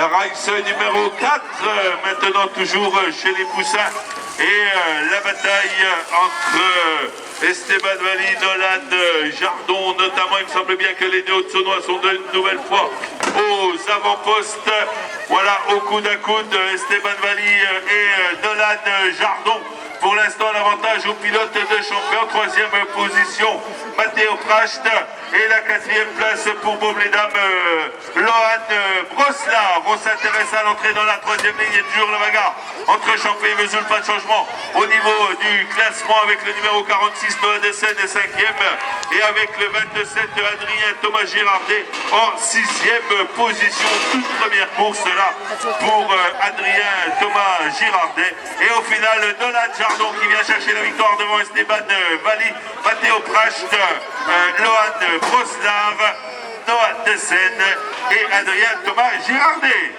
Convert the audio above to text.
race numéro 4, maintenant toujours chez les poussins. Et la bataille entre Esteban Valli, Nolan Jardon, notamment, il me semble bien que les deux Haute-Saunois sont de nouvelle fois aux avant-postes. Voilà, au coude à coude, Esteban Valli et Nolan Jardon. Pour l'instant, l'avantage au pilote de champion. Troisième position, Matteo Pracht. Et la quatrième place pour Beaume les Dames, Lohan Broslar. On s'intéresse à l'entrée dans la troisième ligne. Il y a toujours la bagarre entre champion et Vesoul. Pas de changement au niveau du classement avec le numéro 46, Noah Dessen, 5e. Et avec le 27, Adrien Thomas Girardet en 6e position. Toute première course là pour Adrien Thomas Girardet. Et au final, Nolan Jardon qui vient chercher la victoire devant Esteban Valli, Matteo Pracht, Lohan Broslar, Noah Dessen et Adrien Thomas Girardet.